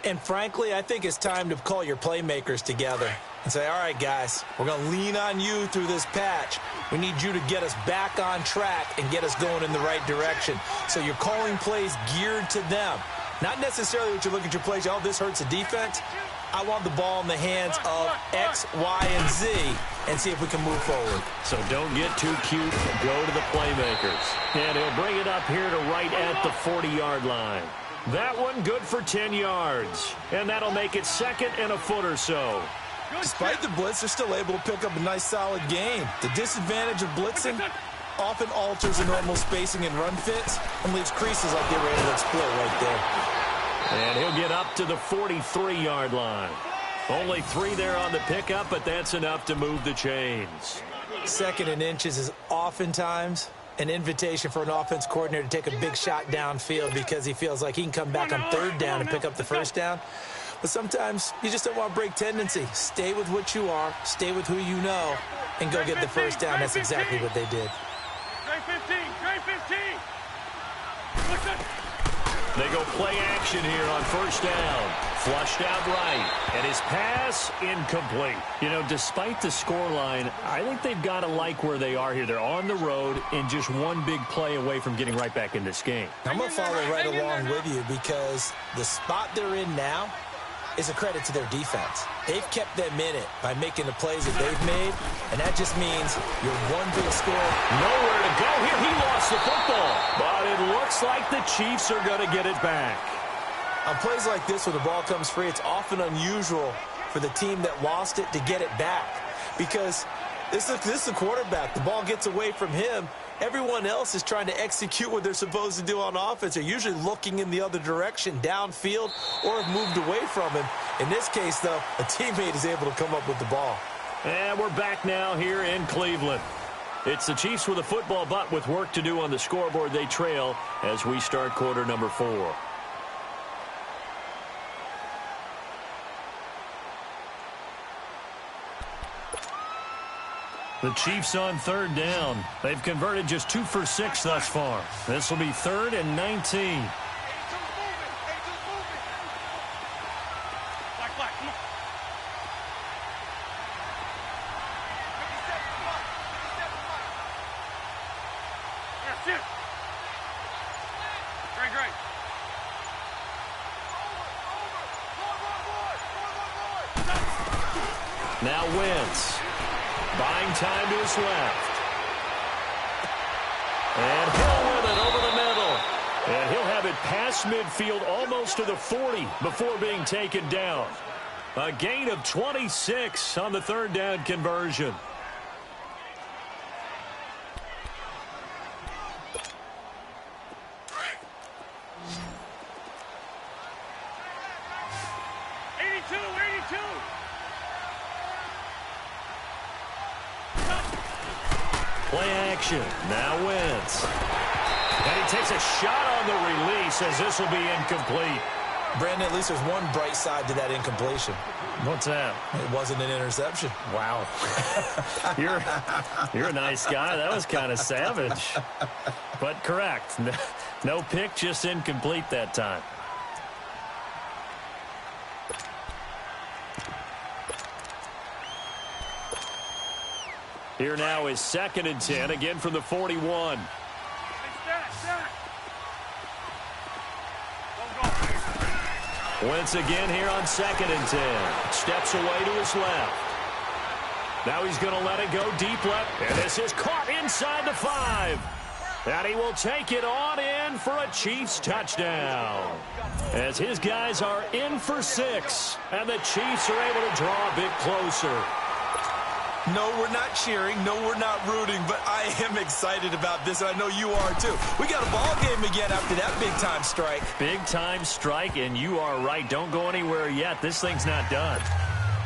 And frankly, I think it's time to call your playmakers together and say, all right, guys, we're going to lean on you through this patch. We need you to get us back on track and get us going in the right direction. So you're calling plays geared to them. Not necessarily what you look at your plays, oh, this hurts the defense. I want the ball in the hands of X, Y, and Z and see if we can move forward. So don't get too cute. Go to the playmakers. And he'll bring it up here to right at the 40-yard line. That one good for 10 yards. And that'll make it second and a foot or so. Despite the blitz, they're still able to pick up a nice, solid gain. The disadvantage of blitzing often alters the normal spacing and run fits and leaves creases like they were able to exploit right there. And he'll get up to the 43-yard line. Only 3 there on the pickup, but that's enough to move the chains. Second and inches is oftentimes an invitation for an offense coordinator to take a big shot downfield because he feels like he can come back on third down and pick up the first down. But sometimes you just don't want to break tendency. Stay with what you are, stay with who you know, and go get the first down. That's exactly what they did. Trey 15. They go play action here on first down. Flushed out right. And his pass incomplete. You know, despite the scoreline, I think they've got to like where they are here. They're on the road and just one big play away from getting right back in this game. I'm going to follow right along with you because the spot they're in now is a credit to their defense. They've kept them in it by making the plays that they've made, and that just means you're one big score. Nowhere to go here. He lost the football, but it looks like the Chiefs are going to get it back. On plays like this where the ball comes free, it's often unusual for the team that lost it to get it back because this is the quarterback. The ball gets away from him. Everyone else is trying to execute what they're supposed to do on offense. They're usually looking in the other direction, downfield, or have moved away from him. In this case, though, a teammate is able to come up with the ball. And we're back now here in Cleveland. It's the Chiefs with a football, but with work to do on the scoreboard, they trail as we start quarter number 4. The Chiefs on third down. They've converted just 2 for 6 thus far. This will be 3rd and 19. Now Wentz. Buying time to his left. And Hill with it over the middle. And he'll have it past midfield almost to the 40 before being taken down. A gain of 26 on the third down conversion. Play action. Now Wentz. And he takes a shot on the release as this will be incomplete. Brandon, at least there's one bright side to that incompletion. What's that? It wasn't an interception. Wow. You're a nice guy. That was kind of savage. But correct. No pick, just incomplete that time. Here now is 2nd and 10, again from the 41. Wentz again here on 2nd and 10. Steps away to his left. Now he's going to let it go deep left. And this is caught inside the 5. And he will take it on in for a Chiefs touchdown. As his guys are in for 6. And the Chiefs are able to draw a bit closer. No, we're not cheering. No, we're not rooting. But I am excited about this, and I know you are too. We got a ball game again after that big-time strike. Big-time strike, and you are right. Don't go anywhere yet. This thing's not done.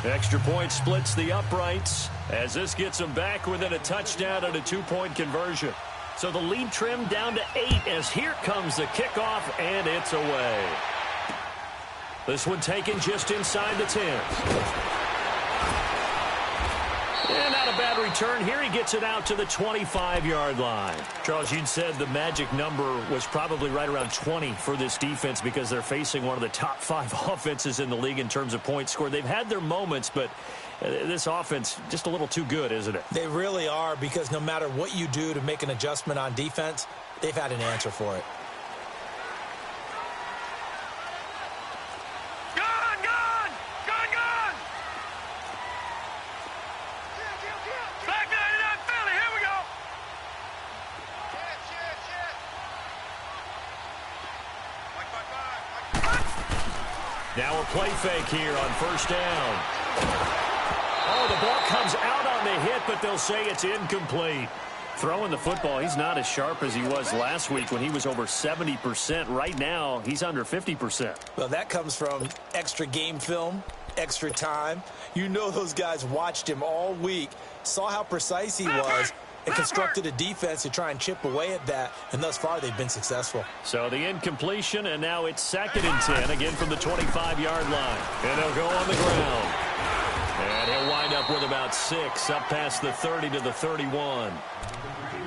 Extra point splits the uprights as this gets them back within a touchdown and a 2-point conversion. So the lead trimmed down to 8 as here comes the kickoff, and it's away. This one taken just inside the 10. And not a bad return here. He gets it out to the 25-yard line. Charles, you said the magic number was probably right around 20 for this defense because they're facing one of the top 5 offenses in the league in terms of points scored. They've had their moments, but this offense just a little too good, isn't it? They really are, because no matter what you do to make an adjustment on defense, they've had an answer for it. Now a play fake here on first down. Oh, the ball comes out on the hit, but they'll say it's incomplete. Throwing the football, he's not as sharp as he was last week when he was over 70%. Right now, he's under 50%. Well, that comes from extra game film, extra time. You know those guys watched him all week, saw how precise he was, and constructed a defense to try and chip away at that, and thus far they've been successful. So the incompletion, and now it's 2nd and 10, again from the 25-yard line. And they'll go on the ground. And he'll wind up with about 6, up past the 30 to the 31.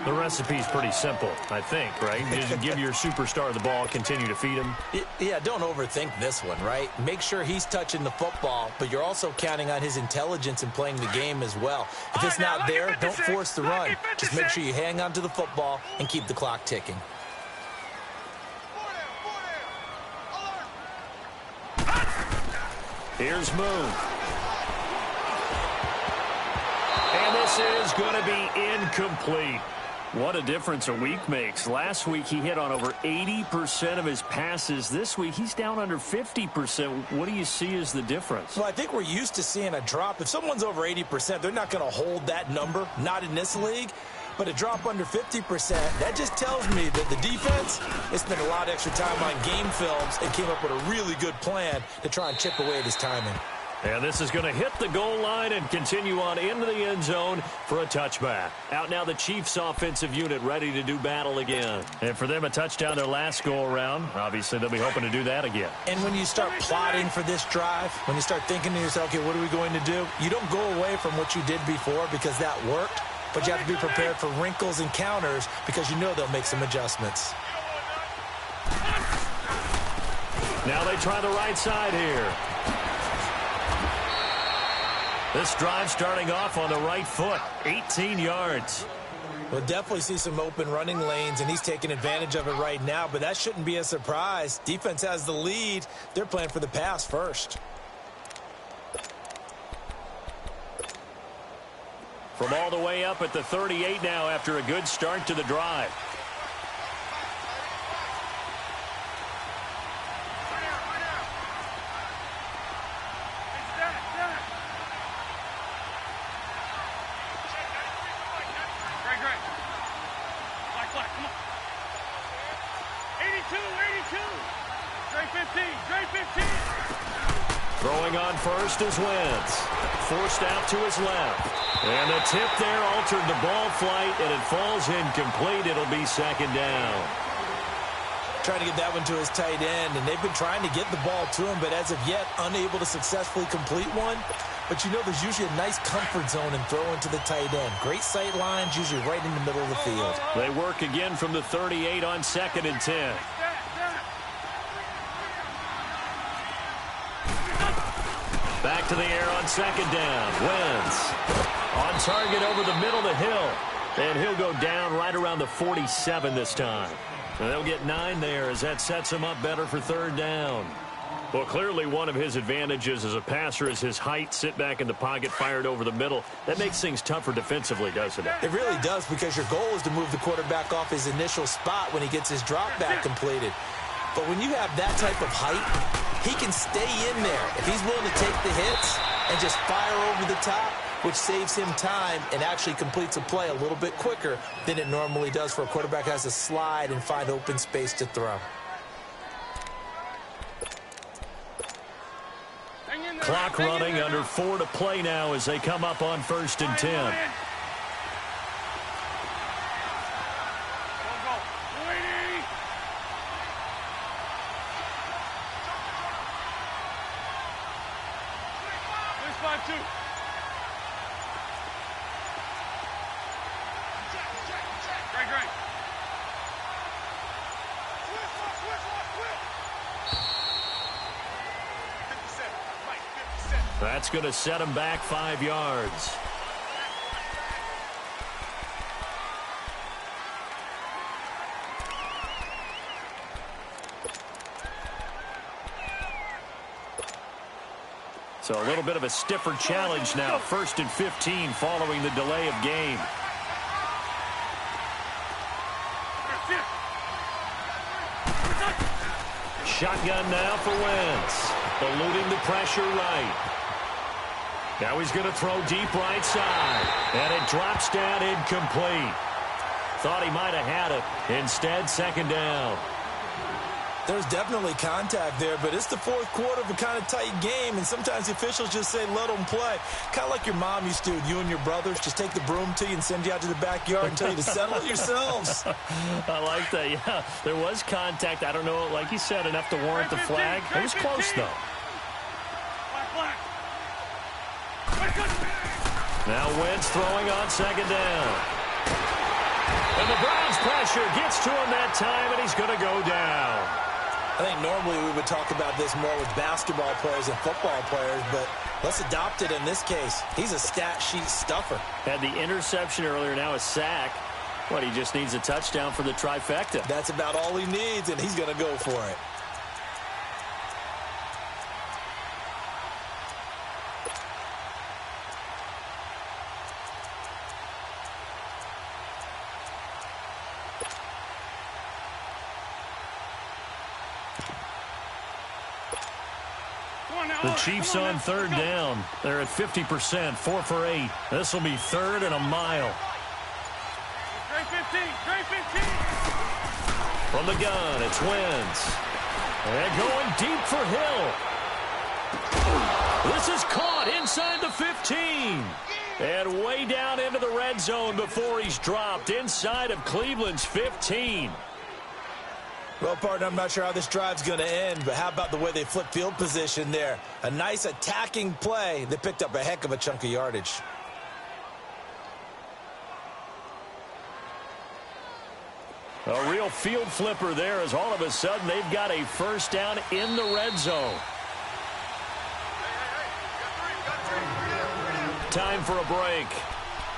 The recipe's pretty simple, I think, right? Just give your superstar the ball, continue to feed him. Yeah, don't overthink this one, right? Make sure he's touching the football, but you're also counting on his intelligence in playing the game as well. If it's not there, don't force the run. Just make sure you hang on to the football and keep the clock ticking. Here's Moon. And this is going to be incomplete. What a difference a week makes. Last week he hit on over 80% of his passes. This week he's down under 50%. What do you see as the difference? Well, I think we're used to seeing a drop. If someone's over 80%, they're not going to hold that number, not in this league. But a drop under 50%, that just tells me that the defense has spent a lot of extra time on game films and came up with a really good plan to try and chip away at his timing. And this is going to hit the goal line and continue on into the end zone for a touchback. Out now the Chiefs offensive unit ready to do battle again. And for them, a touchdown their last go-around. Obviously, they'll be hoping to do that again. And when you start plotting for this drive, when you start thinking to yourself, okay, what are we going to do? You don't go away from what you did before because that worked, but you have to be prepared for wrinkles and counters because you know they'll make some adjustments. Now they try the right side here. This drive starting off on the right foot, 18 yards. We'll definitely see some open running lanes, and he's taking advantage of it right now, but that shouldn't be a surprise. Defense has the lead. They're playing for the pass first. From all the way up at the 38 now after a good start to the drive. Throwing on first is Wentz. Forced out to his left. And the tip there altered the ball flight, and it falls incomplete. It'll be 2nd down. Trying to get that one to his tight end, and they've been trying to get the ball to him, but as of yet, unable to successfully complete one. But you know there's usually a nice comfort zone in throwing to the tight end. Great sight lines, usually right in the middle of the field. They work again from the 38 on 2nd and 10. Back to the air on 2nd down. Wentz on target over the middle of the hill. And he'll go down right around the 47 this time. And they'll get 9 there as that sets him up better for 3rd down. Well, clearly one of his advantages as a passer is his height. Sit back in the pocket, fired over the middle. That makes things tougher defensively, doesn't it? It really does, because your goal is to move the quarterback off his initial spot when he gets his drop back completed. But when you have that type of height, he can stay in there. If he's willing to take the hits and just fire over the top, which saves him time and actually completes a play a little bit quicker than it normally does for a quarterback who has to slide and find open space to throw. Clock running, under 4 to play now as they come up on 1st and 10. That's going to set him back 5 yards. So a little bit of a stiffer challenge now. 1st and 15 following the delay of game. Shotgun now for Wentz. Eluding the pressure right. Now he's going to throw deep right side. And it drops down incomplete. Thought he might have had it. Instead, 2nd down. There's definitely contact there, but it's the 4th quarter of a kind of tight game, and sometimes the officials just say, let them play. Kind of like your mom used to, you and your brothers, just take the broom to you and send you out to the backyard and tell you to settle it yourselves. I like that, yeah. There was contact. I don't know, like you said, enough to warrant the flag. It was close, though. Now Wentz throwing on 2nd down. And the Browns pressure gets to him that time, and he's going to go down. I think normally we would talk about this more with basketball players and football players, but let's adopt it in this case. He's a stat sheet stuffer. Had the interception earlier, now a sack. What, he just needs a touchdown for the trifecta. That's about all he needs, and he's going to go for it. The Chiefs on 3rd down. They're at 50%, 4 for 8. This will be 3rd and a mile. From the gun, it's Wentz. And going deep for Hill. This is caught inside the 15. And way down into the red zone before he's dropped inside of Cleveland's 15. Well, partner, I'm not sure how this drive's going to end, but how about the way they flip field position there? A nice attacking play that picked up a heck of a chunk of yardage. A real field flipper there, as all of a sudden they've got a 1st down in the red zone. Time for a break.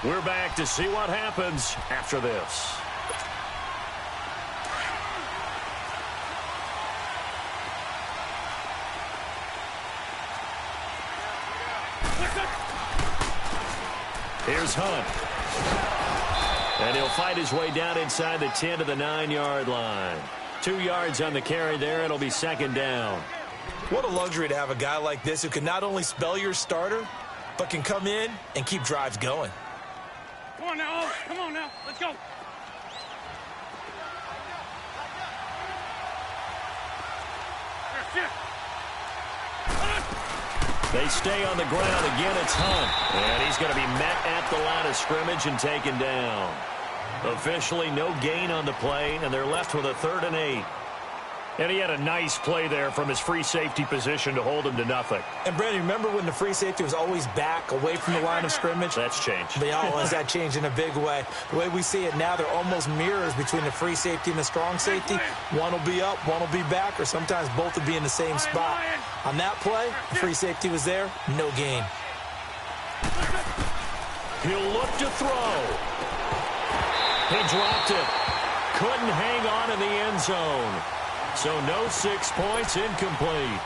We're back to see what happens after this. Here's Hunt. And he'll fight his way down inside the 10 to the 9-yard line. 2 yards on the carry there. It'll be 2nd down. What a luxury to have a guy like this who can not only spell your starter, but can come in and keep drives going. Come on now. Come on now. Let's go. They stay on the ground. Again, it's Hunt. And he's going to be met at the line of scrimmage and taken down. Officially no gain on the play, and they're left with a 3rd and 8. And he had a nice play there from his free safety position to hold him to nothing. And, Brandon, remember when the free safety was always back away from the line of scrimmage? That's changed. They always that changed in a big way. The way we see it now, they're almost mirrors between the free safety and the strong safety. One will be up, one will be back, or sometimes both will be in the same spot. On that play, the free safety was there, no gain. He'll look to throw. He dropped it. Couldn't hang on in the end zone. So no 6 points, incomplete.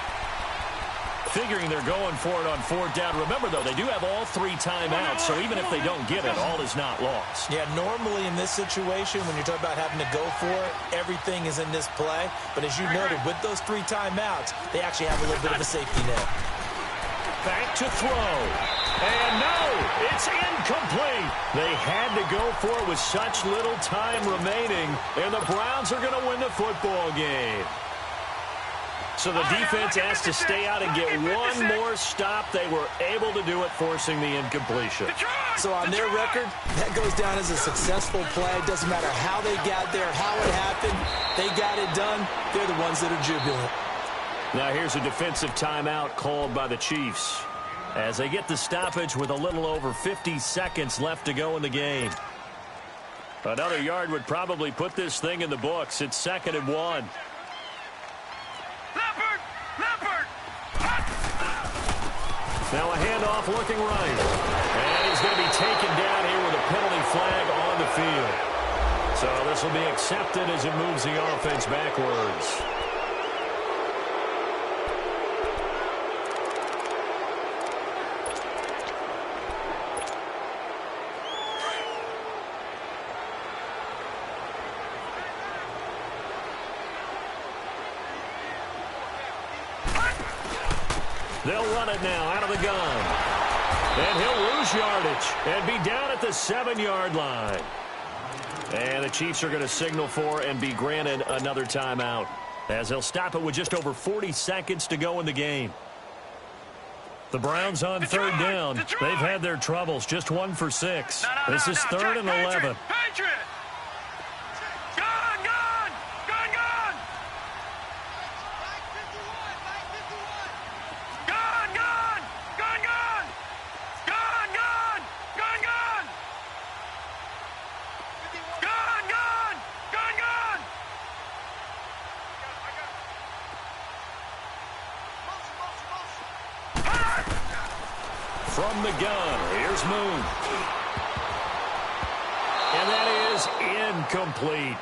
figuring they're going for it on 4th down. Remember, though, they do have all 3 timeouts, so even if they don't get it, all is not lost. Yeah, normally in this situation, when you're talking about having to go for it, everything is in this play. But as you noted, with those 3 timeouts, they actually have a little bit of a safety net. Back to throw. And no, it's incomplete. They had to go for it with such little time remaining, and the Browns are going to win the football game. So the defense has to stay out and get one more stop. They were able to do it, forcing the incompletion. So on their record, that goes down as a successful play. Doesn't matter how they got there, how it happened. They got it done. They're the ones that are jubilant. Now here's a defensive timeout called by the Chiefs as they get the stoppage with a little over 50 seconds left to go in the game. Another yard would probably put this thing in the books. It's 2nd and 1. Now a handoff looking right. And he's going to be taken down here with a penalty flag on the field. So this will be accepted as it moves the offense backwards. They'll run it now out of the gun. And he'll lose yardage and be down at the 7-yard line. And the Chiefs are going to signal for and be granted another timeout, as they'll stop it with just over 40 seconds to go in the game. The Browns on 3rd down. They've had their troubles, just 1 for 6. This is 3rd and 11. From the gun, here's Moon. And that is incomplete.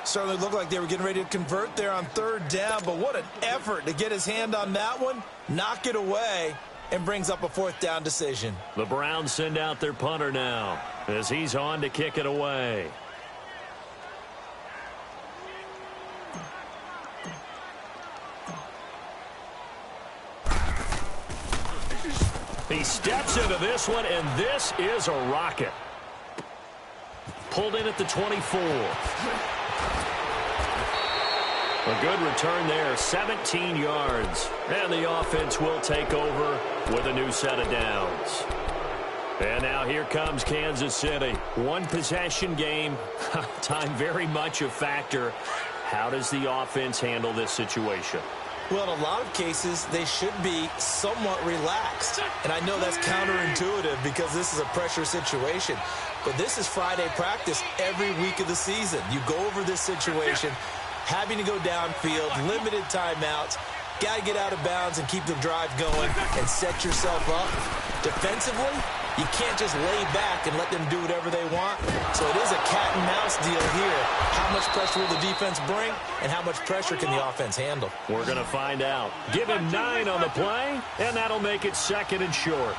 Certainly looked like they were getting ready to convert there on 3rd down, but what an effort to get his hand on that one, knock it away, and brings up a 4th down decision. The Browns send out their punter now as he's on to kick it away. He steps into this one, and this is a rocket. Pulled in at the 24. A good return there, 17 yards. And the offense will take over with a new set of downs. And now here comes Kansas City. 1 possession game. Time very much a factor. How does the offense handle this situation? Well, in a lot of cases, they should be somewhat relaxed. And I know that's counterintuitive because this is a pressure situation. But this is Friday practice every week of the season. You go over this situation, having to go downfield, limited timeouts, got to get out of bounds and keep the drive going and set yourself up. Defensively, you can't just lay back and let them do whatever they want. So it is a cat and mouse deal here. How much pressure will the defense bring, and how much pressure can the offense handle? We're going to find out. Give him 9 on the play, and that'll make it 2nd and short.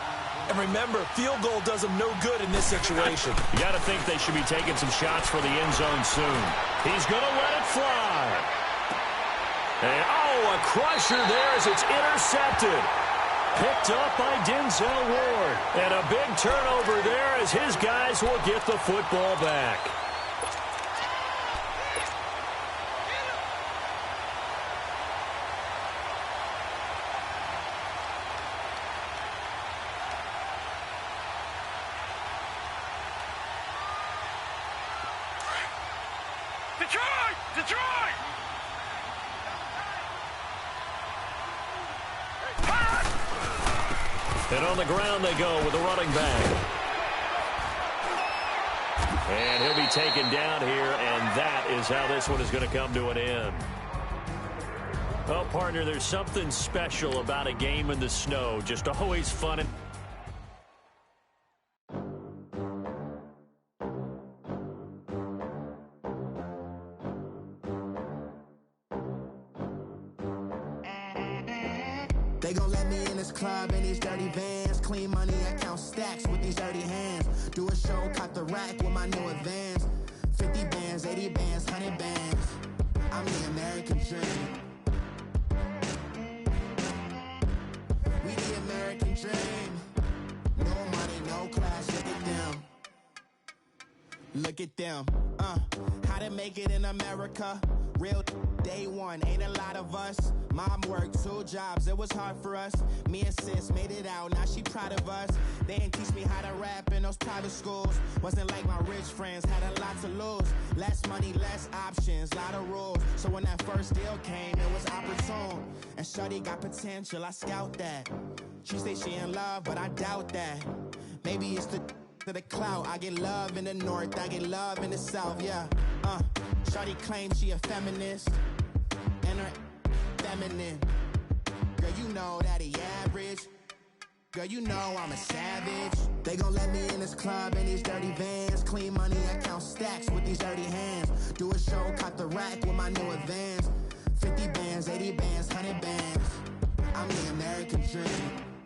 And remember, field goal does them no good in this situation. You got to think they should be taking some shots for the end zone soon. He's going to let it fly. And, a crusher there as it's intercepted. Picked up by Denzel Ward. And a big turnover there as his guys will get the football back. Detroit! And on the ground they go with the running back. And he'll be taken down here, and that is how this one is going to come to an end. Well, partner, there's something special about a game in the snow. Just always fun and They gon' let me in this club in these dirty vans. Clean money, I count stacks with these dirty hands. Do a show, cop the rack with my new advance. 50 bands, 80 bands, 100 bands. I'm the American dream. We the American dream. No money, no class, look at them. Look at them, how to make it in America. Real day one, ain't a lot of us. Mom worked 2 jobs, it was hard for us. Me and sis made it out, now she proud of us. They didn't teach me how to rap in those private schools. Wasn't like my rich friends, had a lot to lose. Less money, less options, lot of rules. So when that first deal came, it was opportune. And shorty got potential, I scout that. She say she in love, but I doubt that. Maybe it's to the clout. I get love in the north, I get love in the south, yeah. Shorty claims she a feminist, and her feminine. Girl, you know that he average. Girl, you know I'm a savage. They gon' let me in this club in these dirty vans. Clean money, I count stacks with these dirty hands. Do a show, cop the rack with my new advance. 50 bands, 80 bands, 100 bands. I'm the American dream.